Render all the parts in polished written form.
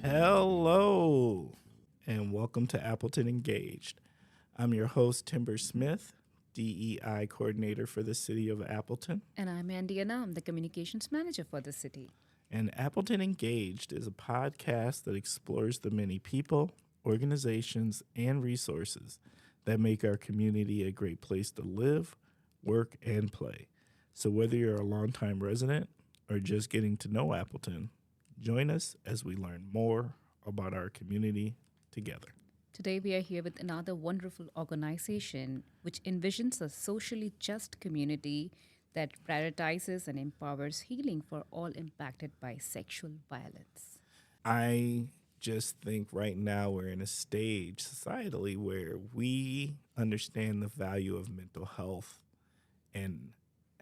Hello, and welcome to Appleton Engaged. I'm your host, Timber Smith, DEI coordinator for the city of Appleton. And I'm Andy Anam, the communications manager for the city. And Appleton Engaged is a podcast that explores the many people, organizations, and resources that make our community a great place to live, work, and play. So whether you're a longtime resident or just getting to know Appleton, join us as we learn more about our community together. Today we are here with another wonderful organization which envisions a socially just community that prioritizes and empowers healing for all impacted by sexual violence. I just think right now we're in a stage societally where we understand the value of mental health and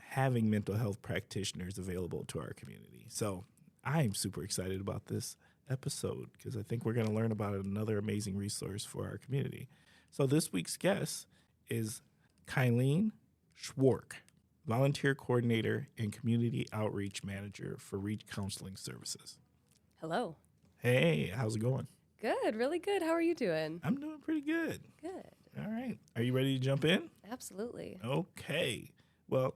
having mental health practitioners available to our community. So I'm super excited about this episode because I think we're going to learn about another amazing resource for our community. So this week's guest is Kylene Schwark, volunteer coordinator and community outreach manager for Reach Counseling Services. Hello. Hey, how's it going? Good, really good. How are you doing? I'm doing pretty good. Good. All right. Are you ready to jump in? Absolutely. Okay. Well,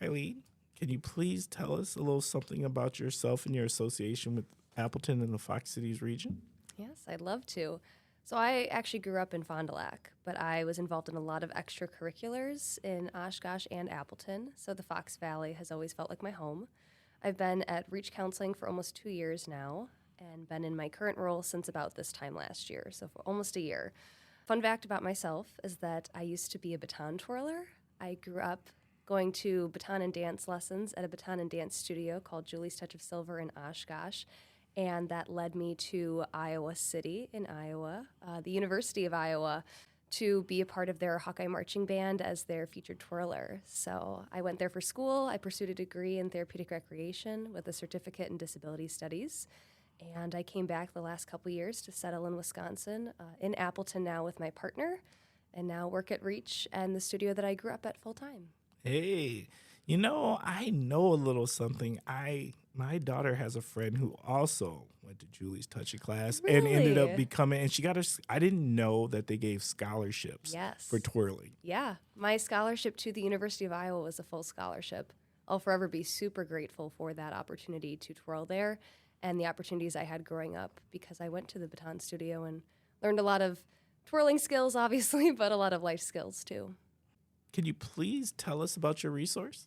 Kylene, can you please tell us a little something about yourself and your association with Appleton and the Fox Cities region? Yes, I'd love to. So I actually grew up in Fond du Lac, but I was involved in a lot of extracurriculars in Oshkosh and Appleton, so the Fox Valley has always felt like my home. I've been at Reach Counseling for almost 2 years now and been in my current role since about this time last year, so for almost a year. Fun fact about myself is that I used to be a baton twirler. I grew up going to baton and dance lessons at a baton and dance studio called Julie's Touch of Silver in Oshkosh, and that led me to Iowa City in Iowa, the University of Iowa, to be a part of their Hawkeye Marching Band as their featured twirler. So I went there for school. I pursued a degree in therapeutic recreation with a certificate in disability studies, and I came back the last couple years to settle in Wisconsin, in Appleton now with my partner, and now work at Reach and the studio that I grew up at full time. Hey, I know a little something. My daughter has a friend who also went to Julie's Touch of Class and ended up becoming, and she got I didn't know that they gave scholarships for twirling. Yeah, my scholarship to the University of Iowa was a full scholarship. I'll forever be super grateful for that opportunity to twirl there and the opportunities I had growing up because I went to the baton studio and learned a lot of twirling skills, obviously, but a lot of life skills too. Can you please tell us about your resource?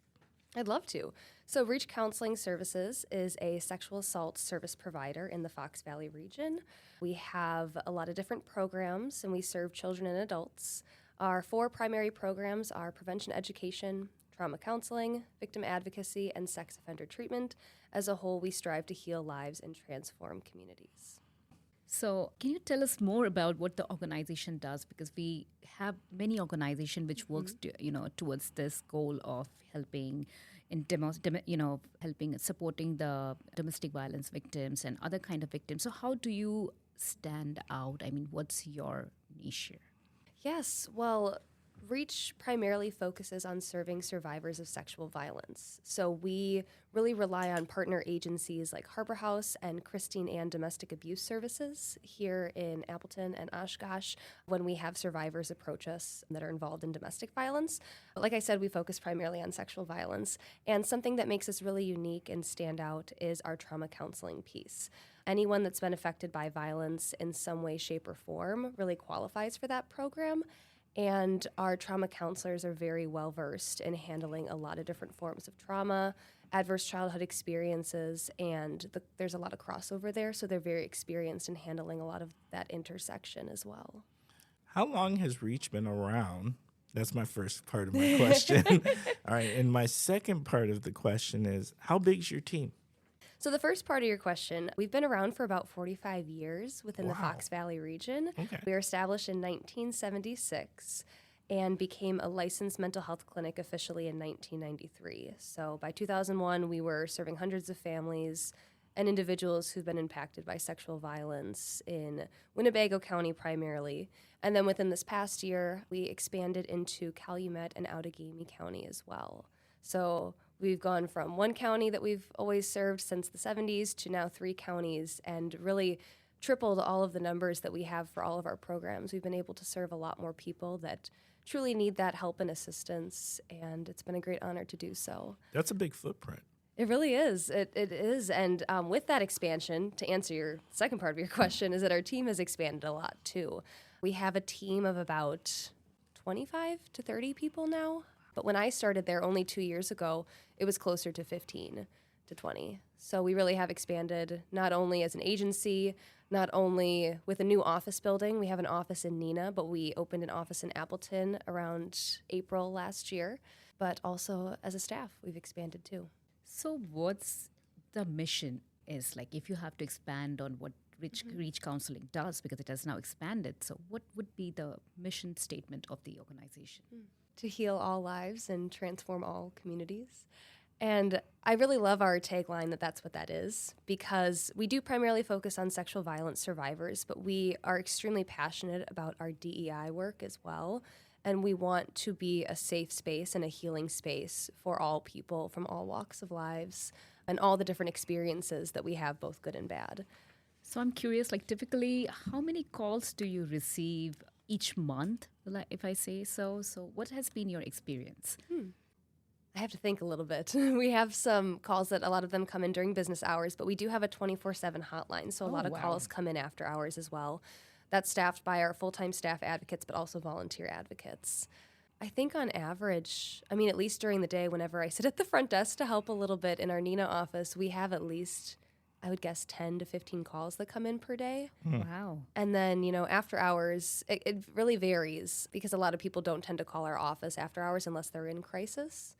I'd love to. So Reach Counseling Services is a sexual assault service provider in the Fox Valley region. We have a lot of different programs, and we serve children and adults. Our 4 primary programs are prevention education, trauma counseling, victim advocacy, and sex offender treatment. As a whole, we strive to heal lives and transform communities. So can you tell us more about what the organization does? Because we have many organizations which works, towards this goal of helping supporting the domestic violence victims and other kind of victims. So how do you stand out? I mean, what's your niche here? Yes, well, Reach primarily focuses on serving survivors of sexual violence. So we really rely on partner agencies like Harbor House and Christine Ann Domestic Abuse Services here in Appleton and Oshkosh when we have survivors approach us that are involved in domestic violence. But like I said, we focus primarily on sexual violence. And something that makes us really unique and stand out is our trauma counseling piece. Anyone that's been affected by violence in some way, shape, or form really qualifies for that program. And our trauma counselors are very well versed in handling a lot of different forms of trauma, adverse childhood experiences, and there's a lot of crossover there, so they're very experienced in handling a lot of that intersection as well. How long has Reach been around? That's my first part of my question. All right, and my second part of the question is, how big is your team? So the first part of your question, we've been around for about 45 years within the Fox Valley region. Okay. We were established in 1976 and became a licensed mental health clinic officially in 1993. So by 2001, we were serving hundreds of families and individuals who've been impacted by sexual violence in Winnebago County primarily. And then within this past year, we expanded into Calumet and Outagamie County as well. So we've gone from one county that we've always served since the 70s to now 3 counties, and really tripled all of the numbers that we have for all of our programs. We've been able to serve a lot more people that truly need that help and assistance, and it's been a great honor to do so. That's a big footprint. It really is. It is. And with that expansion, to answer your second part of your question, is that our team has expanded a lot too. We have a team of about 25 to 30 people now. But when I started there only 2 years ago, it was closer to 15 to 20. So we really have expanded not only as an agency, not only with a new office building. We have an office in Neenah, but we opened an office in Appleton around April last year. But also as a staff, we've expanded too. So what's the mission is like if you have to expand on what Reach Counseling does, because it has now expanded. So what would be the mission statement of the organization? To heal all lives and transform all communities. And I really love our tagline that that's what that is, because we do primarily focus on sexual violence survivors, but we are extremely passionate about our DEI work as well. And we want to be a safe space and a healing space for all people from all walks of lives and all the different experiences that we have, both good and bad. So I'm curious, like typically, how many calls do you receive each month, if I say so? So what has been your experience? I have to think a little bit. We have some calls that a lot of them come in during business hours, but we do have a 24/7 hotline. So a lot of calls come in after hours as well. That's staffed by our full-time staff advocates, but also volunteer advocates. I think on average, I mean, at least during the day, whenever I sit at the front desk to help a little bit in our Neenah office, we have at least, I would guess, 10 to 15 calls that come in per day. Wow. And then, after hours, it really varies because a lot of people don't tend to call our office after hours unless they're in crisis.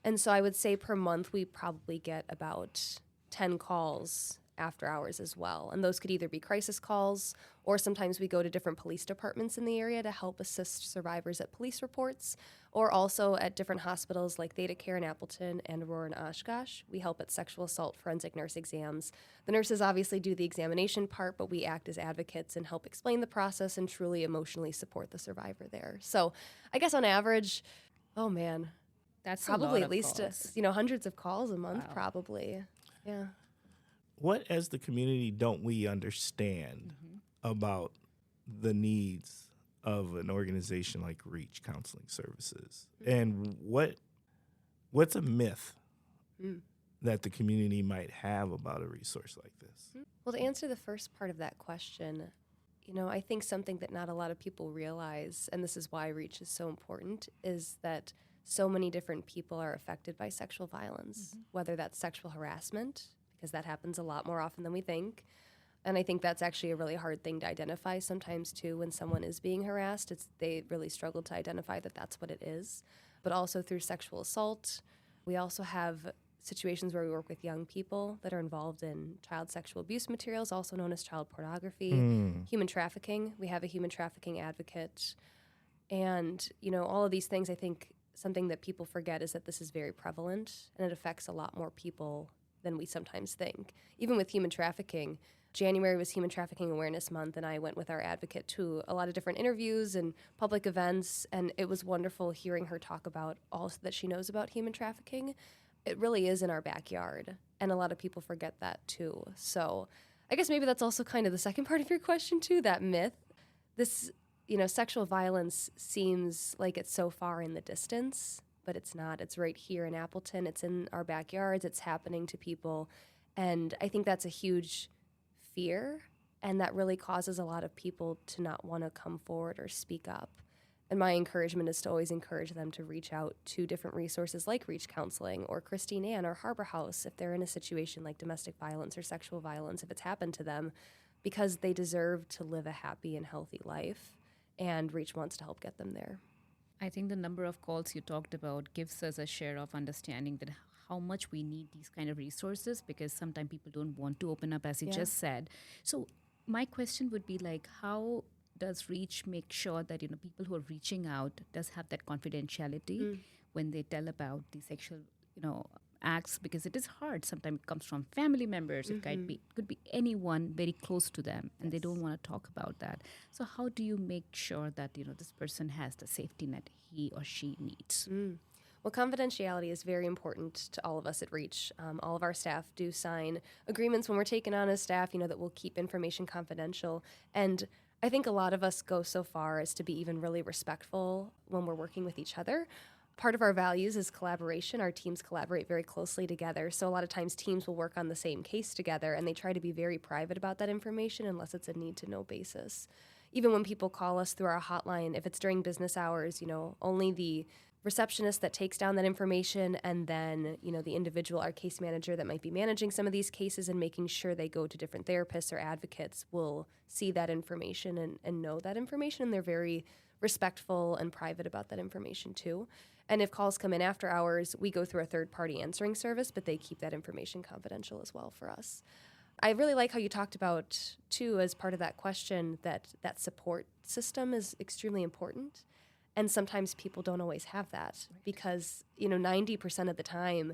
And so I would say per month, we probably get about 10 calls after hours as well. And those could either be crisis calls, or sometimes we go to different police departments in the area to help assist survivors at police reports, or also at different hospitals like Theta Care in Appleton and Aurora and Oshkosh. We help at sexual assault forensic nurse exams. The nurses obviously do the examination part, but we act as advocates and help explain the process and truly emotionally support the survivor there. So I guess on average, oh man, That's probably a lot at least calls. hundreds of calls a month. Wow. Probably. Yeah. What, as the community, don't we understand about the needs of an organization like Reach Counseling Services? And what's a myth that the community might have about a resource like this? Well, to answer the first part of that question, I think something that not a lot of people realize, and this is why Reach is so important, is that so many different people are affected by sexual violence, whether that's sexual harassment, because that happens a lot more often than we think. And I think that's actually a really hard thing to identify sometimes, too, when someone is being harassed. They really struggle to identify that that's what it is. But also through sexual assault. We also have situations where we work with young people that are involved in child sexual abuse materials, also known as child pornography, human trafficking. We have a human trafficking advocate. And, all of these things, I think something that people forget is that this is very prevalent and it affects a lot more people than we sometimes think. Even with human trafficking, January was Human Trafficking Awareness Month, and I went with our advocate to a lot of different interviews and public events, and it was wonderful hearing her talk about all that she knows about human trafficking. It really is in our backyard, and a lot of people forget that too. So I guess maybe that's also kind of the second part of your question too, that myth. This, sexual violence seems like it's so far in the distance, but it's not. It's right here in Appleton. It's in our backyards. It's happening to people. And I think that's a huge fear, and that really causes a lot of people to not want to come forward or speak up. And my encouragement is to always encourage them to reach out to different resources like Reach Counseling or Christine Ann or Harbor House if they're in a situation like domestic violence or sexual violence, if it's happened to them, because they deserve to live a happy and healthy life, and Reach wants to help get them there. I think the number of calls you talked about gives us a share of understanding that how much we need these kind of resources, because sometimes people don't want to open up, as you just said. So my question would be like, how does Reach make sure that people who are reaching out does have that confidentiality when they tell about the sexual acts, because it is hard. Sometimes it comes from family members. It could be anyone very close to them, and they don't want to talk about that. So how do you make sure that this person has the safety net he or she needs? Well, confidentiality is very important to all of us at Reach. All of our staff do sign agreements when we're taken on as staff, that we'll keep information confidential. And I think a lot of us go so far as to be even really respectful when we're working with each other. Part of our values is collaboration. Our teams collaborate very closely together. So a lot of times teams will work on the same case together, and they try to be very private about that information unless it's a need-to-know basis. Even when people call us through our hotline, if it's during business hours, only the receptionist that takes down that information, and then, the individual, our case manager that might be managing some of these cases and making sure they go to different therapists or advocates will see that information and know that information, and they're very respectful and private about that information too. And if calls come in after hours, we go through a third-party answering service, but they keep that information confidential as well for us. I really like how you talked about, too, as part of that question, that support system is extremely important. And sometimes people don't always have that because, 90% of the time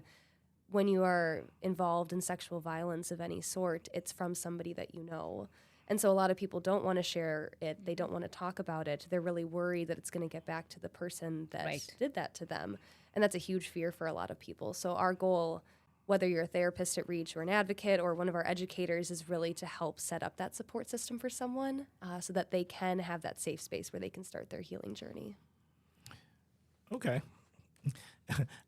when you are involved in sexual violence of any sort, it's from somebody that you know. And so a lot of people don't want to share it. They don't want to talk about it. They're really worried that it's going to get back to the person that did that to them. And that's a huge fear for a lot of people. So our goal, whether you're a therapist at Reach or an advocate or one of our educators, is really to help set up that support system for someone so that they can have that safe space where they can start their healing journey. Okay.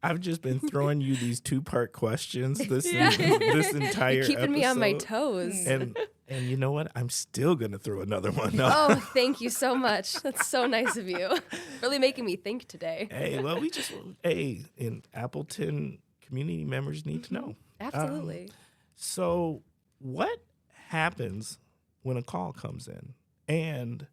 I've just been throwing you these 2-part questions this entire You're keeping me on my toes. And you know what? I'm still going to throw another one. Oh, thank you so much. That's so nice of you. Really making me think today. Hey, well, in Appleton, community members need to know. Absolutely. So what happens when a call comes in? And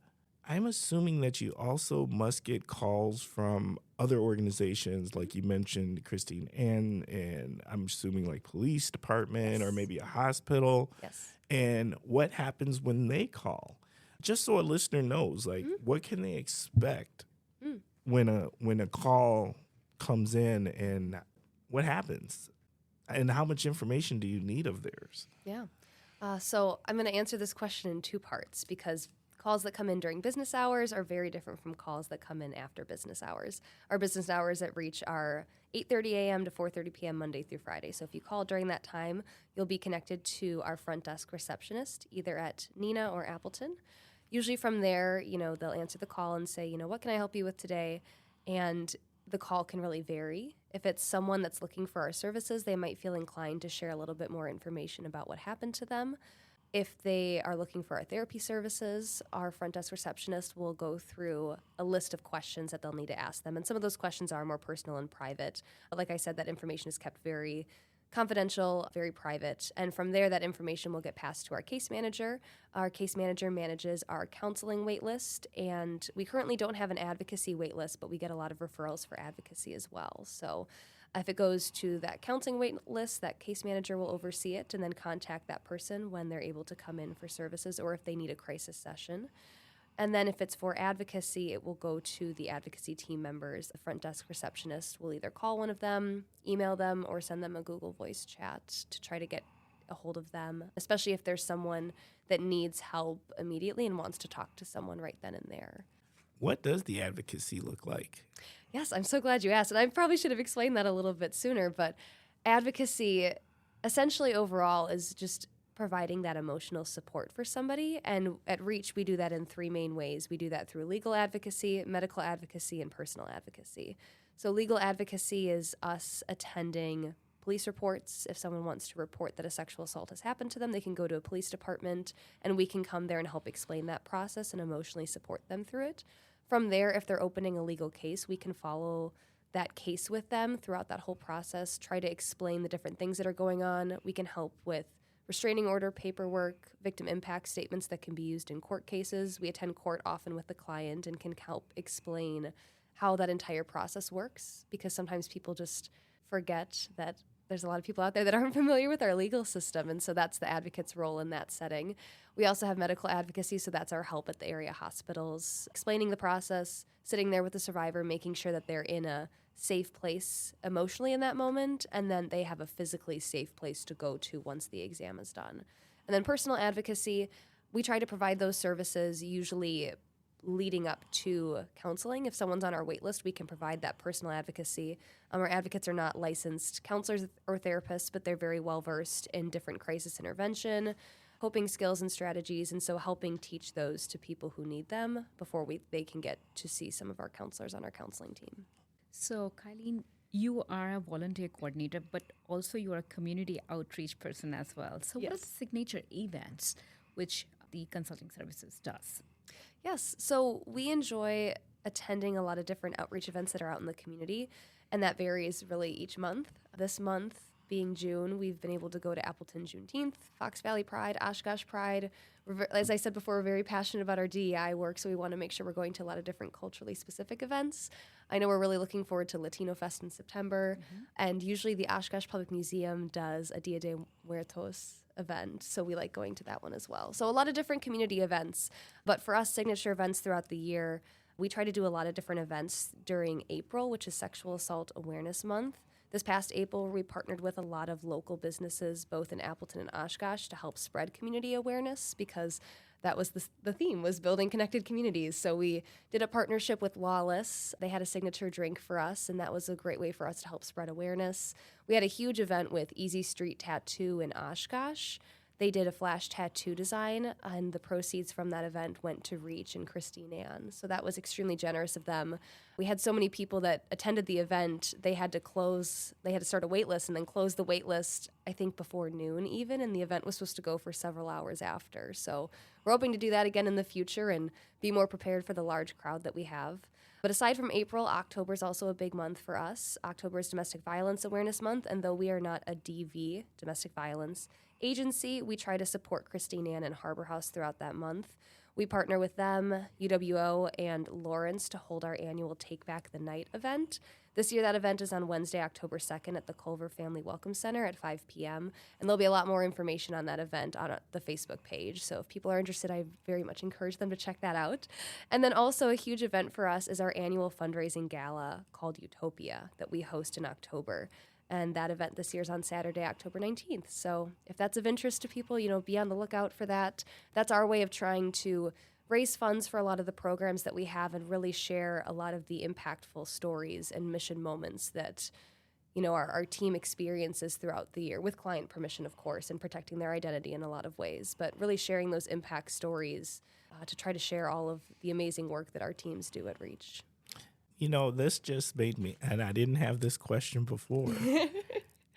I'm assuming that you also must get calls from other organizations, like you mentioned, Christine, and I'm assuming like police department or maybe a hospital. Yes. And what happens when they call? Just so a listener knows, like, what can they expect when a call comes in, and what happens? And how much information do you need of theirs? Yeah. So I'm going to answer this question in 2 parts because calls that come in during business hours are very different from calls that come in after business hours. Our business hours at Reach are 8:30 a.m. to 4:30 p.m. Monday through Friday. So if you call during that time, you'll be connected to our front desk receptionist, either at Neenah or Appleton. Usually from there, they'll answer the call and say, what can I help you with today? And the call can really vary. If it's someone that's looking for our services, they might feel inclined to share a little bit more information about what happened to them. If they are looking for our therapy services, our front desk receptionist will go through a list of questions that they'll need to ask them. And some of those questions are more personal and private. Like I said, that information is kept very confidential, very private. And from there, that information will get passed to our case manager. Our case manager manages our counseling wait list. And we currently don't have an advocacy wait list, but we get a lot of referrals for advocacy as well. So if it goes to that counseling wait list, that case manager will oversee it and then contact that person when they're able to come in for services or if they need a crisis session. And then if it's for advocacy, it will go to the advocacy team members. The front desk receptionist will either call one of them, email them, or send them a Google Voice chat to try to get a hold of them, especially if there's someone that needs help immediately and wants to talk to someone right then and there. What does the advocacy look like? Yes, I'm so glad you asked. And I probably should have explained that a little bit sooner, but advocacy essentially overall is just providing that emotional support for somebody. And at Reach, we do that in 3 main ways. We do that through legal advocacy, medical advocacy, and personal advocacy. So legal advocacy is us attending police reports. If someone wants to report that a sexual assault has happened to them, they can go to a police department, and we can come there and help explain that process and emotionally support them through it. From there, if they're opening a legal case, we can follow that case with them throughout that whole process, try to explain the different things that are going on. We can help with restraining order paperwork, victim impact statements that can be used in court cases. We attend court often with the client and can help explain how that entire process works, because sometimes people just forget that there's a lot of people out there that aren't familiar with our legal system, and so that's the advocate's role in that setting. We also have medical advocacy, so that's our help at the area hospitals, explaining the process, sitting there with the survivor, making sure that they're in a safe place emotionally in that moment, and then they have a physically safe place to go to once the exam is done. And then personal advocacy, we try to provide those services usually leading up to counseling. If someone's on our wait list, we can provide that personal advocacy. Our advocates are not licensed counselors or therapists, but they're very well versed in different crisis intervention, coping skills and strategies, and so helping teach those to people who need them before they can get to see some of our counselors on our counseling team. So, Kylene, you are a volunteer coordinator, but also you are a community outreach person as well. So, what are the signature events which the consulting services does? Yes, so we enjoy attending a lot of different outreach events that are out in the community, and that varies really each month. This month, being June, we've been able to go to Appleton Juneteenth, Fox Valley Pride, Oshkosh Pride. As I said before, we're very passionate about our DEI work, so we want to make sure we're going to a lot of different culturally specific events. I know we're really looking forward to Latino Fest in September, and usually the Oshkosh Public Museum does a Dia de Muertos event, so we like going to that one as well. So a lot of different community events, but for us, signature events throughout the year, we try to do a lot of different events during April, which is Sexual Assault Awareness Month. This past April, we partnered with a lot of local businesses, both in Appleton and Oshkosh, to help spread community awareness because that was the theme, was building connected communities. So we did a partnership with Lawless. They had a signature drink for us, and that was a great way for us to help spread awareness. We had a huge event with Easy Street Tattoo in Oshkosh. They did a flash tattoo design, and the proceeds from that event went to Reach and Christine Ann. So that was extremely generous of them. We had so many people that attended the event, they had to start a wait list and then close the wait list, I think, before noon even, and the event was supposed to go for several hours after. So we're hoping to do that again in the future and be more prepared for the large crowd that we have. But aside from April, October is also a big month for us. October is Domestic Violence Awareness Month, and though we are not a DV, domestic violence agency, we try to support Christine Ann and Harbor House throughout that month. We partner with them, UWO, and Lawrence to hold our annual Take Back the Night event. This year, that event is on Wednesday, October 2nd at the Culver Family Welcome Center at 5 p.m., and there'll be a lot more information on that event on the Facebook page. So if people are interested, I very much encourage them to check that out. And then also a huge event for us is our annual fundraising gala called Utopia that we host in October. And that event this year is on Saturday, October 19th. So if that's of interest to people, be on the lookout for that. That's our way of trying to raise funds for a lot of the programs that we have and really share a lot of the impactful stories and mission moments that, our team experiences throughout the year, with client permission, of course, and protecting their identity in a lot of ways. But really sharing those impact stories to try to share all of the amazing work that our teams do at Reach. This just made me, and I didn't have this question before.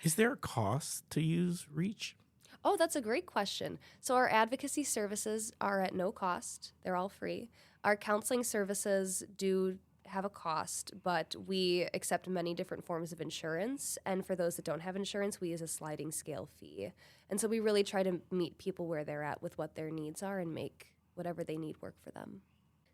Is there a cost to use Reach? Oh, that's a great question. So our advocacy services are at no cost. They're all free. Our counseling services do have a cost, but we accept many different forms of insurance. And for those that don't have insurance, we use a sliding scale fee. And so we really try to meet people where they're at with what their needs are and make whatever they need work for them.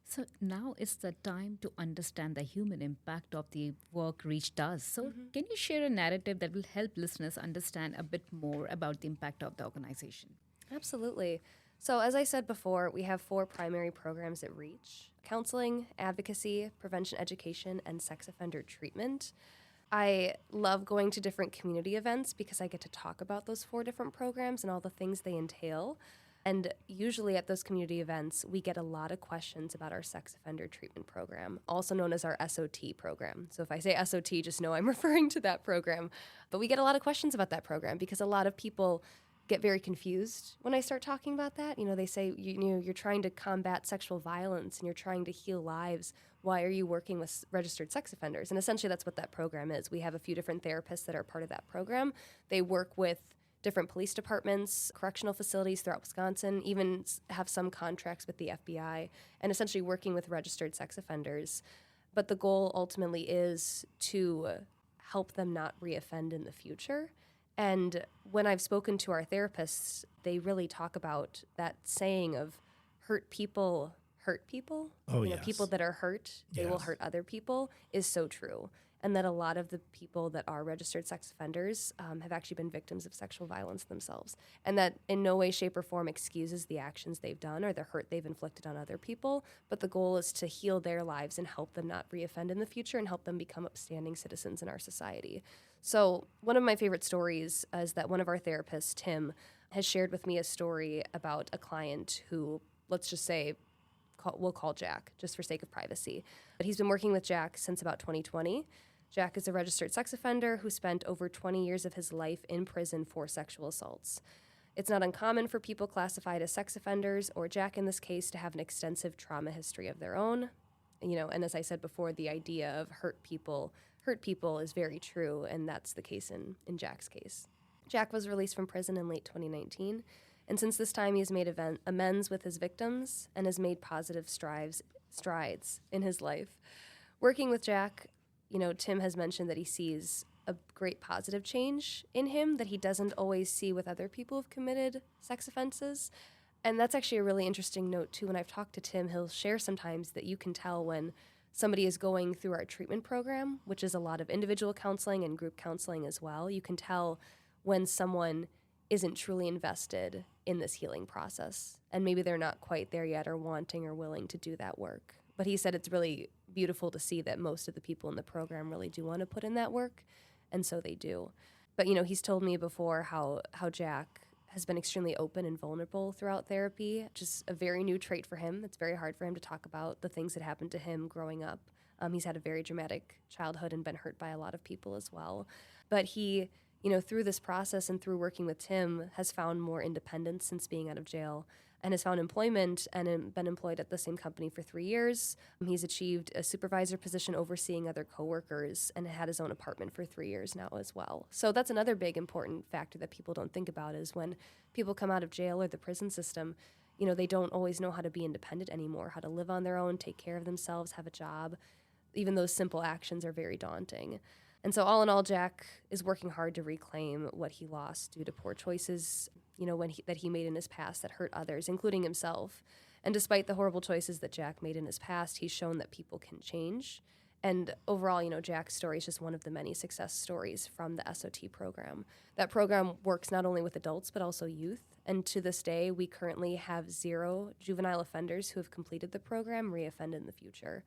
So now is the time to understand the human impact of the work Reach does. So can you share a narrative that will help listeners understand a bit more about the impact of the organization? Absolutely. So as I said before, we have 4 primary programs at Reach: counseling, advocacy, prevention education, and sex offender treatment. I love going to different community events because I get to talk about those 4 different programs and all the things they entail. And usually at those community events, we get a lot of questions about our sex offender treatment program, also known as our SOT program. So if I say SOT, just know I'm referring to that program. But we get a lot of questions about that program because a lot of people get very confused when I start talking about that. They say, you're trying to combat sexual violence and you're trying to heal lives. Why are you working with registered sex offenders? And essentially that's what that program is. We have a few different therapists that are part of that program. They work with different police departments, correctional facilities throughout Wisconsin, even have some contracts with the FBI, and essentially working with registered sex offenders. But the goal ultimately is to help them not reoffend in the future. And when I've spoken to our therapists, they really talk about that saying of hurt people hurt people. Oh, yes. People that are hurt, they will hurt other people, is so true. and that a lot of the people that are registered sex offenders have actually been victims of sexual violence themselves, and that in no way, shape, or form excuses the actions they've done or the hurt they've inflicted on other people, but the goal is to heal their lives and help them not reoffend in the future and help them become upstanding citizens in our society. So one of my favorite stories is that one of our therapists, Tim, has shared with me a story about a client who, let's just say, we'll call Jack, just for sake of privacy. But he's been working with Jack since about 2020. Jack is a registered sex offender who spent over 20 years of his life in prison for sexual assaults. It's not uncommon for people classified as sex offenders, or Jack in this case, to have an extensive trauma history of their own. And as I said before, the idea of hurt people is very true, and that's the case in Jack's case. Jack was released from prison in late 2019, and since this time he has made amends with his victims and has made positive strides in his life. Working with Jack, Tim has mentioned that he sees a great positive change in him that he doesn't always see with other people who've committed sex offenses. And that's actually a really interesting note, too. When I've talked to Tim, he'll share sometimes that you can tell when somebody is going through our treatment program, which is a lot of individual counseling and group counseling as well. You can tell when someone isn't truly invested in this healing process, and maybe they're not quite there yet or wanting or willing to do that work. But he said it's really beautiful to see that most of the people in the program really do want to put in that work, and so they do. But, he's told me before how Jack has been extremely open and vulnerable throughout therapy, just a very new trait for him. It's very hard for him to talk about the things that happened to him growing up. He's had a very dramatic childhood and been hurt by a lot of people as well. But he, through this process and through working with Tim, has found more independence since being out of jail and has found employment and been employed at the same company for 3 years. He's achieved a supervisor position overseeing other coworkers and had his own apartment for 3 years now as well. So that's another big important factor that people don't think about is when people come out of jail or the prison system, they don't always know how to be independent anymore, how to live on their own, take care of themselves, have a job. Even those simple actions are very daunting. And so all in all, Jack is working hard to reclaim what he lost due to poor choices, that he made in his past that hurt others, including himself. And despite the horrible choices that Jack made in his past, he's shown that people can change. And overall, Jack's story is just one of the many success stories from the SOT program. That program works not only with adults, but also youth. And to this day, we currently have 0 juvenile offenders who have completed the program reoffend in the future.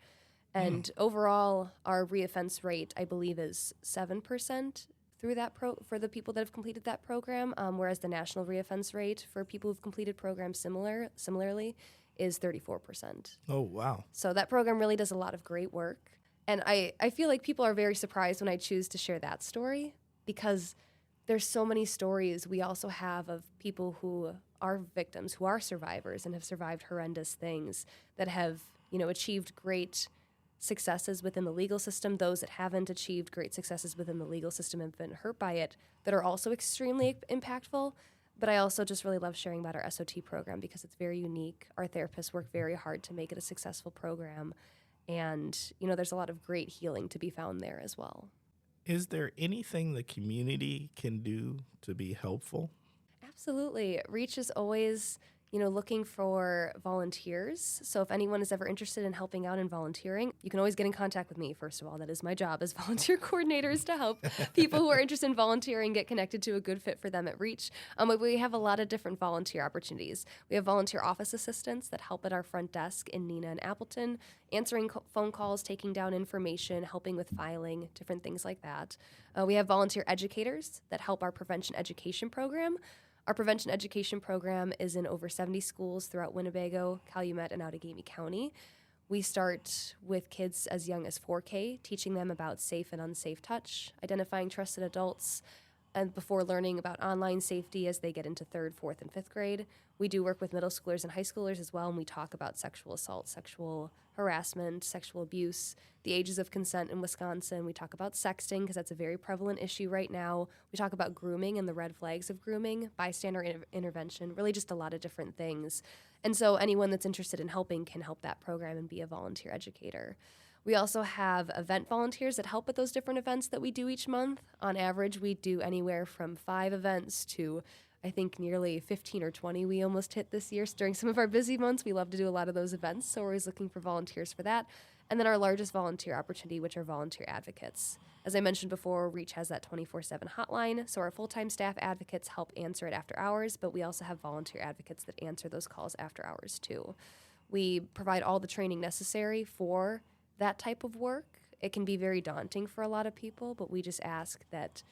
And overall, our reoffense rate, I believe, is 7% through that for the people that have completed that program, whereas the national reoffense rate for people who've completed programs similarly is 34%. Oh, wow. So that program really does a lot of great work. And I feel like people are very surprised when I choose to share that story because there's so many stories we also have of people who are victims, who are survivors and have survived horrendous things that have, achieved great successes within the legal system, those that haven't achieved great successes within the legal system and been hurt by it, that are also extremely impactful. But I also just really love sharing about our SOT program because it's very unique. Our therapists work very hard to make it a successful program. And, there's a lot of great healing to be found there as well. Is there anything the community can do to be helpful? Absolutely. Reach is always looking for volunteers. So if anyone is ever interested in helping out and volunteering, you can always get in contact with me, first of all. That is my job as volunteer coordinators to help people who are interested in volunteering get connected to a good fit for them at Reach. But we have a lot of different volunteer opportunities. We have volunteer office assistants that help at our front desk in Neenah and Appleton, answering phone calls, taking down information, helping with filing, different things like that. We have volunteer educators that help our prevention education program. Our prevention education program is in over 70 schools throughout Winnebago, Calumet, and Outagamie County. We start with kids as young as 4K, teaching them about safe and unsafe touch, identifying trusted adults, and before learning about online safety as they get into 3rd, 4th, and 5th grade. We do work with middle schoolers and high schoolers as well, and we talk about sexual assault, sexual harassment, sexual abuse, the ages of consent in Wisconsin. We talk about sexting because that's a very prevalent issue right now. We talk about grooming and the red flags of grooming, bystander intervention, really just a lot of different things. And so anyone that's interested in helping can help that program and be a volunteer educator. We also have event volunteers that help with those different events that we do each month. On average, we do anywhere from 5 events to I think nearly 15 or 20 we almost hit this year. During some of our busy months, we love to do a lot of those events, so we're always looking for volunteers for that. And then our largest volunteer opportunity, which are volunteer advocates. As I mentioned before, REACH has that 24/7 hotline, so our full-time staff advocates help answer it after hours, but we also have volunteer advocates that answer those calls after hours too. We provide all the training necessary for that type of work. It can be very daunting for a lot of people, but we just ask that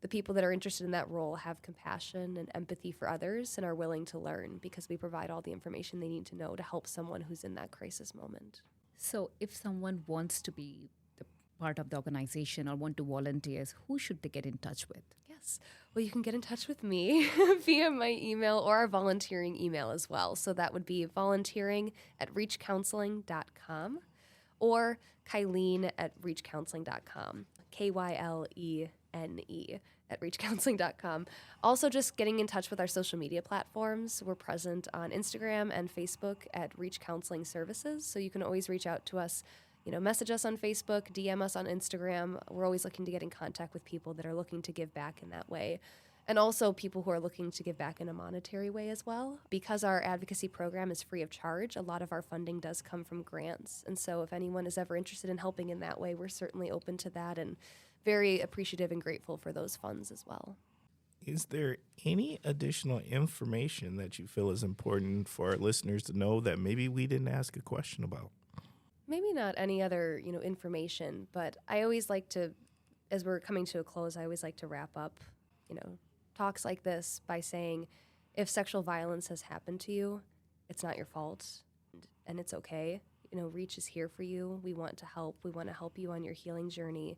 the people that are interested in that role have compassion and empathy for others and are willing to learn, because we provide all the information they need to know to help someone who's in that crisis moment. So, if someone wants to be the part of the organization or want to volunteer, who should they get in touch with? Yes. Well, you can get in touch with me via my email or our volunteering email as well. So that would be volunteering@reachcounseling.com or Kylene@reachcounseling.com. Kylene at reachcounseling.com. Also, just getting in touch with our social media platforms. We're present on Instagram and Facebook at Reach Counseling Services. So you can always reach out to us, message us on Facebook, DM us on Instagram. We're always looking to get in contact with people that are looking to give back in that way. And also people who are looking to give back in a monetary way as well. Because our advocacy program is free of charge, a lot of our funding does come from grants. And so if anyone is ever interested in helping in that way, we're certainly open to that and very appreciative and grateful for those funds as well. Is there any additional information that you feel is important for our listeners to know that maybe we didn't ask a question about? Maybe not any other, information, but I always like to, as we're coming to a close, I always like to wrap up, talks like this by saying, if sexual violence has happened to you, it's not your fault and it's okay. REACH is here for you. We want to help. We want to help you on your healing journey.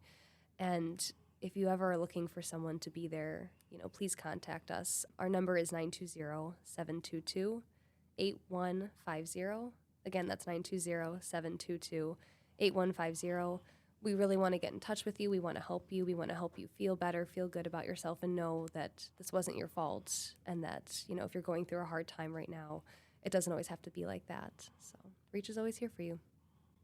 And if you ever are looking for someone to be there, please contact us. Our number is 920-722-8150. Again, that's 920-722-8150. We really want to get in touch with you. We want to help you. We want to help you feel better, feel good about yourself, and know that this wasn't your fault, and that, if you're going through a hard time right now, it doesn't always have to be like that. So REACH is always here for you.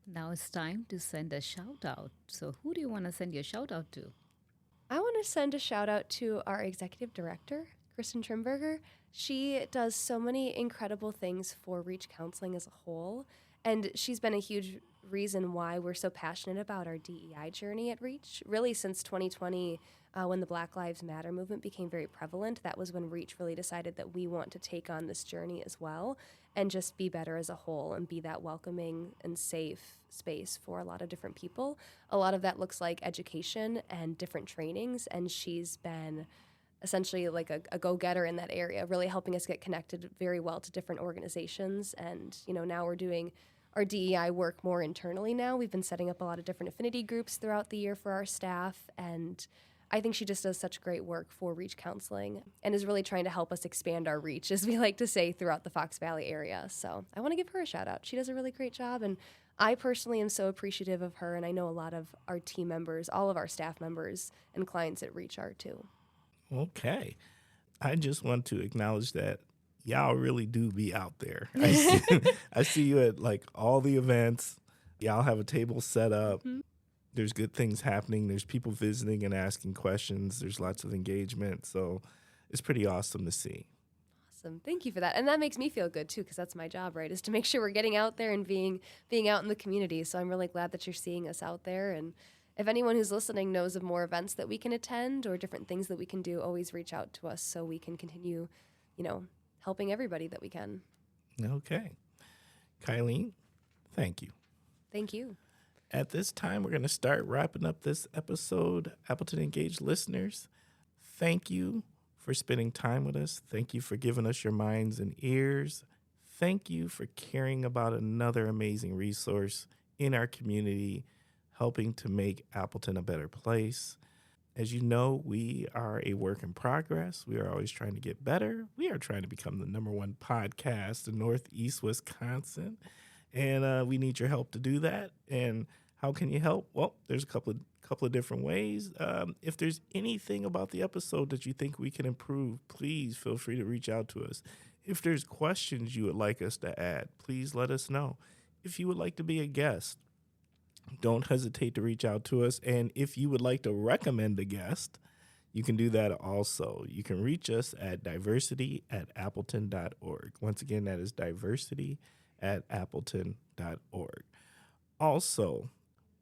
Now it's time to send a shout out. So, who do you want to send your shout out to? I want to send a shout out to our executive director, Kristen Trimberger. She does so many incredible things for REACH Counseling as a whole, and she's been a huge reason why we're so passionate about our DEI journey at REACH. Really, since 2020, when the Black Lives Matter movement became very prevalent, that was when REACH really decided that we want to take on this journey as well and just be better as a whole and be that welcoming and safe space for a lot of different people. A lot of that looks like education and different trainings, and she's been essentially like a go-getter in that area, really helping us get connected very well to different organizations. And, now we're doing our DEI work more internally now. We've been setting up a lot of different affinity groups throughout the year for our staff, and I think she just does such great work for REACH Counseling and is really trying to help us expand our reach, as we like to say, throughout the Fox Valley area. So I want to give her a shout out. She does a really great job, and I personally am so appreciative of her, and I know a lot of our team members, all of our staff members and clients at REACH are too. Okay. I just want to acknowledge that y'all really do be out there. I see you at like all the events. Y'all have a table set up. Mm-hmm. There's good things happening. There's people visiting and asking questions. There's lots of engagement. So it's pretty awesome to see. Awesome. Thank you for that. And that makes me feel good too, because that's my job, right, is to make sure we're getting out there and being out in the community. So I'm really glad that you're seeing us out there. And if anyone who's listening knows of more events that we can attend or different things that we can do, always reach out to us so we can continue, helping everybody that we can. Okay. Kylene, thank you. Thank you. At this time, we're going to start wrapping up this episode. Appleton Engaged listeners, thank you for spending time with us. Thank you for giving us your minds and ears. Thank you for caring about another amazing resource in our community, helping to make Appleton a better place. As you know, we are a work in progress. We are always trying to get better. We are trying to become the #1 podcast in Northeast Wisconsin, and we need your help to do that. And how can you help? Well, there's a couple of different ways. If there's anything about the episode that you think we can improve, please feel free to reach out to us. If there's questions you would like us to add, please let us know. If you would like to be a guest, don't hesitate to reach out to us. And if you would like to recommend a guest, you can do that also. You can reach us at diversity@appleton.org. Once again, that is diversity@appleton.org. Also,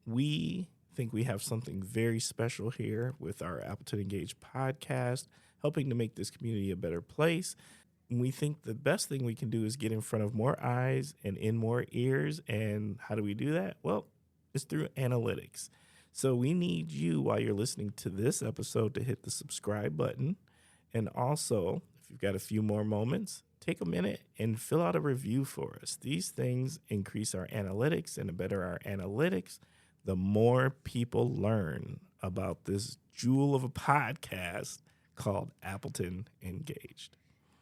we think we have something very special here with our Appleton Engage podcast, helping to make this community a better place. We think the best thing we can do is get in front of more eyes and in more ears. And how do we do that? Well, it's through analytics. So we need you, while you're listening to this episode, to hit the subscribe button. And also, if you've got a few more moments, take a minute and fill out a review for us. These things increase our analytics, and the better our analytics, the more people learn about this jewel of a podcast called Appleton Engaged.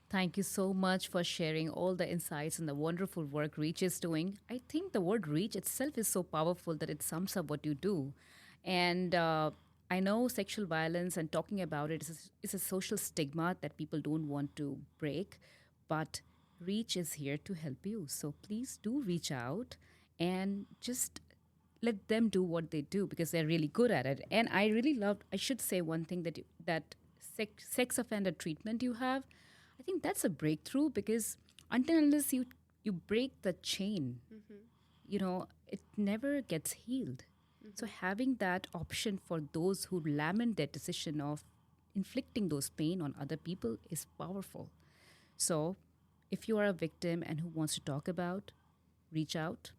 Thank you so much for sharing all the insights and the wonderful work Reach is doing. I think the word reach itself is so powerful that it sums up what you do. And I know sexual violence and talking about it is a social stigma that people don't want to break, but Reach is here to help you. So please do reach out and just let them do what they do because they're really good at it. And I really loved, I should say one thing that sex offender treatment you have, I think that's a breakthrough because until unless you break the chain, it never gets healed. So having that option for those who lament their decision of inflicting those pain on other people is powerful. So if you are a victim and who wants to talk about, reach out.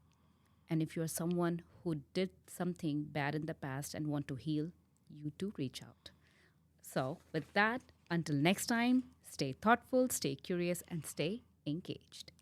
And if you are someone who did something bad in the past and want to heal, you too reach out. So with that, until next time, stay thoughtful, stay curious, and stay engaged.